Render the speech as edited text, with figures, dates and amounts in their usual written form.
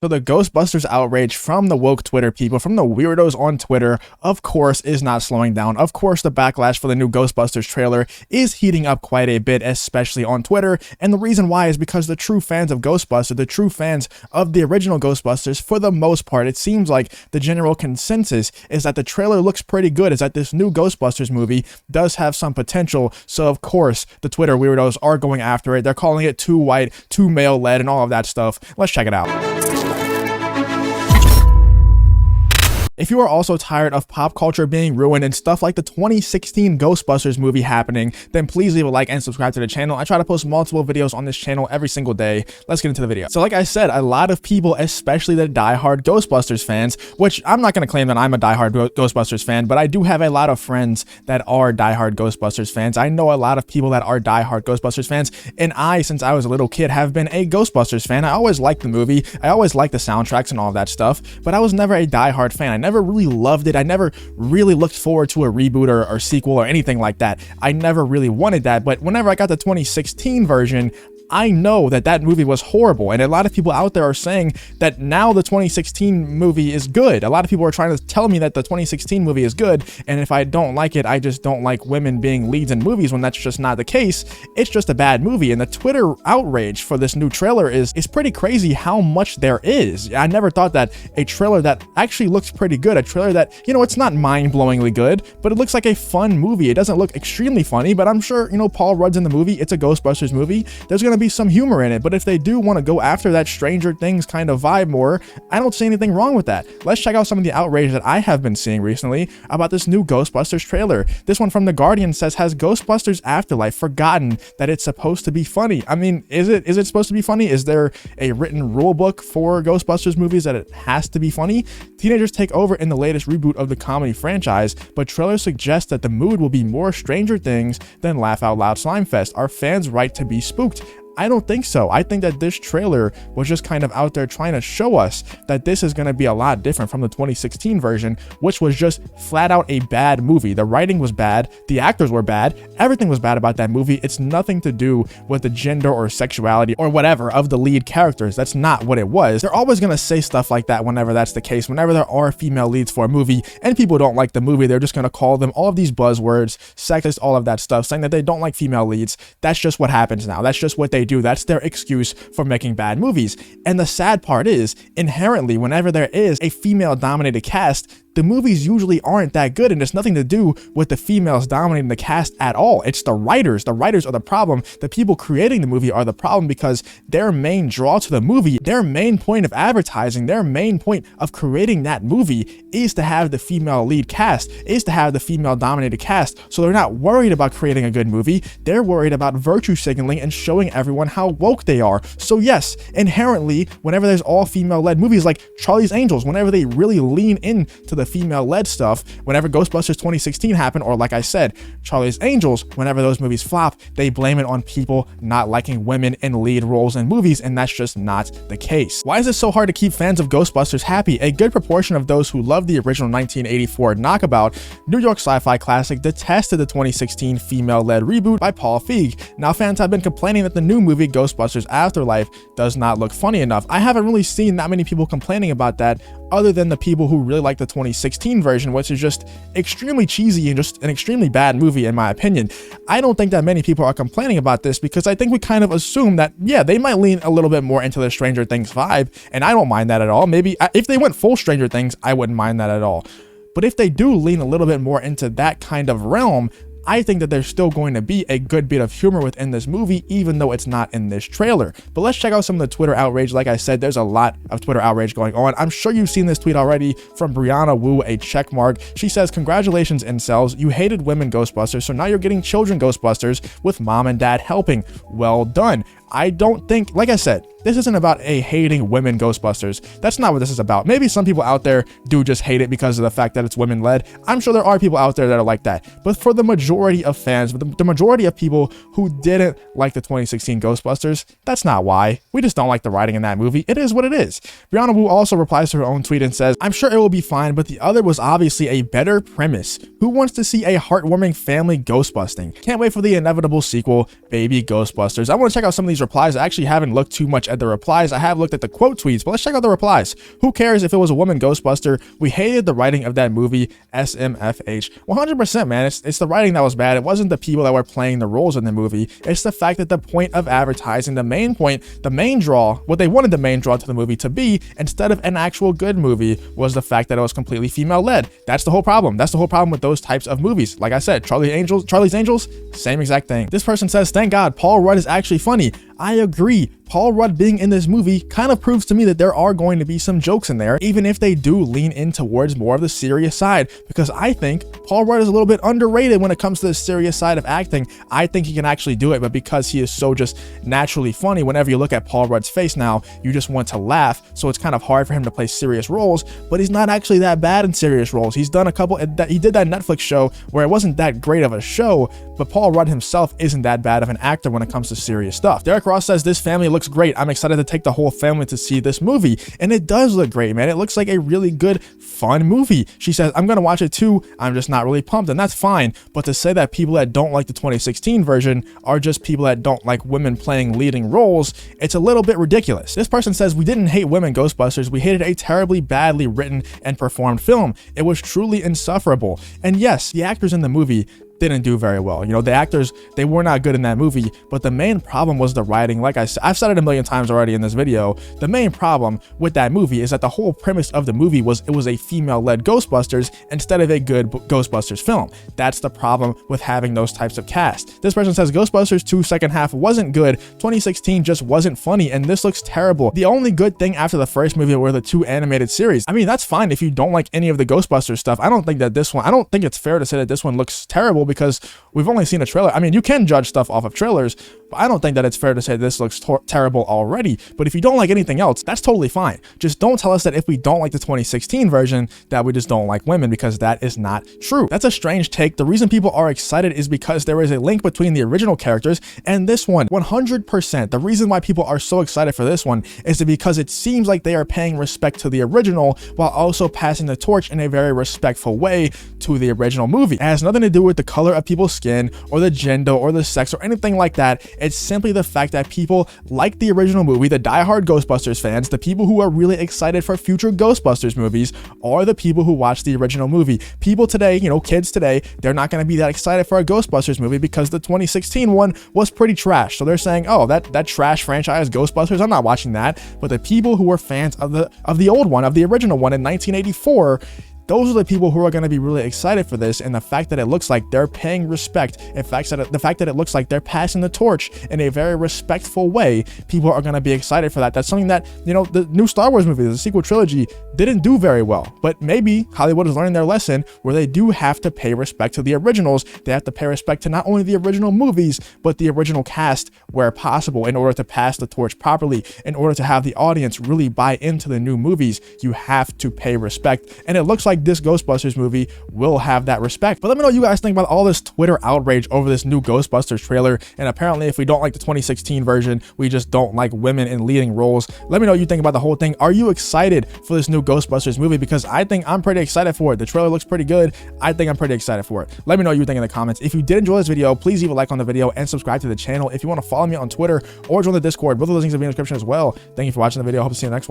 So the Ghostbusters outrage from the woke Twitter people, from the weirdos on Twitter, of course, is not slowing down. Of course, the backlash for the new Ghostbusters trailer is heating up quite a bit, especially on Twitter. And the reason why is because the true fans of Ghostbusters, the true fans of the original Ghostbusters, for the most part, it seems like the general consensus is that the trailer looks pretty good, is that this new Ghostbusters movie does have some potential. So of course, the Twitter weirdos are going after it. They're calling it too white, too male-led, and all of that stuff. Let's check it out. If you are also tired of pop culture being ruined and stuff like the 2016 Ghostbusters movie happening, then please leave a like and subscribe to the channel. I try to post multiple videos on this channel every single day. Let's get into the video. So like I said, a lot of people, especially the diehard Ghostbusters fans, which I'm not going to claim that I'm a diehard Ghostbusters fan, but I do have a lot of friends that are diehard Ghostbusters fans. I know a lot of people that are diehard Ghostbusters fans, and I, since I was a little kid, have been a Ghostbusters fan. I always liked the movie. I always liked the soundtracks and all of that stuff, but I was never a diehard fan. I never really loved it. I never really looked forward to a reboot or sequel or anything like that. I never really wanted that, but whenever I got the 2016 version, I know that that movie was horrible, and a lot of people out there are saying that now the 2016 movie is good. A lot of people are trying to tell me that the 2016 movie is good, and if I don't like it, I just don't like women being leads in movies, when that's just not the case. It's just a bad movie, and the Twitter outrage for this new trailer is pretty crazy how much there is. I never thought that a trailer that actually looks pretty good, a trailer that, you know, it's not mind-blowingly good, but it looks like a fun movie. It doesn't look extremely funny, but I'm sure, you know, Paul Rudd's in the movie. It's a Ghostbusters movie. There's gonna be some humor in it, but if they do want to go after that Stranger Things kind of vibe more, I don't see anything wrong with that. Let's check out some of the outrage that I have been seeing recently about this new Ghostbusters trailer. This one from The Guardian says, has Ghostbusters Afterlife forgotten that it's supposed to be funny? I mean, is it supposed to be funny? Is there a written rule book for Ghostbusters movies that it has to be funny? Teenagers take over in the latest reboot of the comedy franchise, but trailers suggest that the mood will be more Stranger Things than Laugh Out Loud Slime Fest. Are fans right to be spooked? I don't think so. I think that this trailer was just kind of out there trying to show us that this is going to be a lot different from the 2016 version, which was just flat out a bad movie. The writing was bad. The actors were bad. Everything was bad about that movie. It's nothing to do with the gender or sexuality or whatever of the lead characters. That's not what it was. They're always going to say stuff like that whenever that's the case. Whenever there are female leads for a movie and people don't like the movie, they're just going to call them all of these buzzwords, sexist, all of that stuff, saying that they don't like female leads. That's just what happens now. That's just what they do. That's their excuse for making bad movies. And the sad part is, inherently, whenever there is a female-dominated cast, the movies usually aren't that good, and it's nothing to do with the females dominating the cast at all. It's the writers. The writers are the problem. The people creating the movie are the problem, because their main draw to the movie, their main point of advertising, their main point of creating that movie is to have the female lead cast, is to have the female-dominated cast. So they're not worried about creating a good movie. They're worried about virtue signaling and showing everyone how woke they are. So yes, inherently, whenever there's all female-led movies like Charlie's Angels, whenever they really lean into the female-led stuff, whenever Ghostbusters 2016 happened, or like I said, Charlie's Angels, whenever those movies flop, they blame it on people not liking women in lead roles in movies, and that's just not the case. Why is it so hard to keep fans of Ghostbusters happy? A good proportion of those who love the original 1984 knockabout New York sci-fi classic detested the 2016 female-led reboot by Paul Feig. Now fans have been complaining that the new movie Ghostbusters Afterlife does not look funny enough. I haven't really seen that many people complaining about that, other than the people who really like the 2016 version, which is just extremely cheesy and just an extremely bad movie in my opinion. I don't think that many people are complaining about this, because I think we kind of assume that, yeah, they might lean a little bit more into the Stranger Things vibe, and I don't mind that at all. Maybe if they went full Stranger Things, I wouldn't mind that at all. But if they do lean a little bit more into that kind of realm, I think that there's still going to be a good bit of humor within this movie, even though it's not in this trailer. But let's check out some of the Twitter outrage. Like I said, there's a lot of Twitter outrage going on. I'm sure you've seen this tweet already from Brianna Wu, a check mark. She says, congratulations, incels. You hated women Ghostbusters, so now you're getting children Ghostbusters with mom and dad helping. Well done. I don't think, like I said, this isn't about a hating women Ghostbusters. That's not what this is about. Maybe some people out there do just hate it because of the fact that it's women led. I'm sure there are people out there that are like that. But for the majority of fans, the majority of people who didn't like the 2016 Ghostbusters, that's not why. We just don't like the writing in that movie. It is what it is. Brianna Wu also replies to her own tweet and says, I'm sure it will be fine, but the other was obviously a better premise. Who wants to see a heartwarming family ghostbusting? Can't wait for the inevitable sequel, Baby Ghostbusters. I want to check out some of these these replies. I actually haven't looked too much at the replies. I have looked at the quote tweets, but let's check out the replies. Who cares if it was a woman Ghostbuster? We hated the writing of that movie. SMFH. 100%, man. It's the writing that was bad. It wasn't the people that were playing the roles in the movie. It's the fact that the point of advertising, the main point, the main draw, what they wanted the main draw to the movie to be, instead of an actual good movie, was the fact that it was completely female-led. That's the whole problem. That's the whole problem with those types of movies. Like I said, Charlie's Angels, same exact thing. This person says, thank God, Paul Rudd is actually funny. I agree. Paul Rudd being in this movie kind of proves to me that there are going to be some jokes in there, even if they do lean in towards more of the serious side, because I think Paul Rudd is a little bit underrated when it comes to the serious side of acting. I think he can actually do it, but because he is so just naturally funny, whenever you look at Paul Rudd's face now, you just want to laugh, so it's kind of hard for him to play serious roles, but he's not actually that bad in serious roles. He's done a couple, he did that Netflix show where it wasn't that great of a show, but Paul Rudd himself isn't that bad of an actor when it comes to serious stuff. Derek Ross says, this family looks great. I'm excited to take the whole family to see this movie. And it does look great, man. It looks like a really good, fun movie. She says, I'm going to watch it too. I'm just not really pumped, and that's fine. But to say that people that don't like the 2016 version are just people that don't like women playing leading roles, it's a little bit ridiculous. This person says, we didn't hate women Ghostbusters. We hated a terribly badly written and performed film. It was truly insufferable. And yes, the actors in the movie didn't do very well. You know, the actors, they were not good in that movie, but the main problem was the writing. Like I've said it a million times already in this video, the main problem with that movie is that the whole premise of the movie was it was a female-led Ghostbusters instead of a good Ghostbusters film. That's the problem with having those types of cast. This person says, Ghostbusters 2 second half wasn't good. 2016 just wasn't funny, and this looks terrible. The only good thing after the first movie were the 2 animated series. I mean, that's fine if you don't like any of the Ghostbusters stuff. I don't think it's fair to say that this one looks terrible, because we've only seen a trailer. I mean, you can judge stuff off of trailers, but I don't think that it's fair to say this looks terrible already. But if you don't like anything else, that's totally fine. Just don't tell us that if we don't like the 2016 version, that we just don't like women, because that is not true. That's a strange take. The reason people are excited is because there is a link between the original characters and this one. 100%. The reason why people are so excited for this one is because it seems like they are paying respect to the original while also passing the torch in a very respectful way to the original movie. It has nothing to do with the color of people's skin or the gender or the sex or anything like that. It's simply the fact that people like the original movie, the diehard Ghostbusters fans, the people who are really excited for future Ghostbusters movies, are the people who watch the original movie. People today, you know, kids today, they're not going to be that excited for a Ghostbusters movie because the 2016 one was pretty trash. So they're saying, oh, that trash franchise Ghostbusters, I'm not watching that. But the people who were fans of the old one, of the original one in 1984, those are the people who are going to be really excited for this, and the fact that it looks like they're paying respect, the fact that it looks like they're passing the torch in a very respectful way, people are going to be excited for that. That's something that, you know, the new Star Wars movie, the sequel trilogy, didn't do very well. But maybe Hollywood is learning their lesson, where they do have to pay respect to the originals. They have to pay respect to not only the original movies, but the original cast where possible, in order to pass the torch properly, in order to have the audience really buy into the new movies. You have to pay respect, and it looks like this Ghostbusters movie will have that respect. But let me know what you guys think about all this Twitter outrage over this new Ghostbusters trailer, and apparently if we don't like the 2016 version, we just don't like women in leading roles. Let me know what you think about the whole thing. Are you excited for this new Ghostbusters movie? Because I think I'm pretty excited for it. The trailer looks pretty good. I think I'm pretty excited for it. Let me know what you think in the comments. If you did enjoy this video, please leave a like on the video and subscribe to the channel. If you want to follow me on Twitter or join the Discord, both of those things will be in the description as well. Thank you for watching the video. Hope to see you in the next one.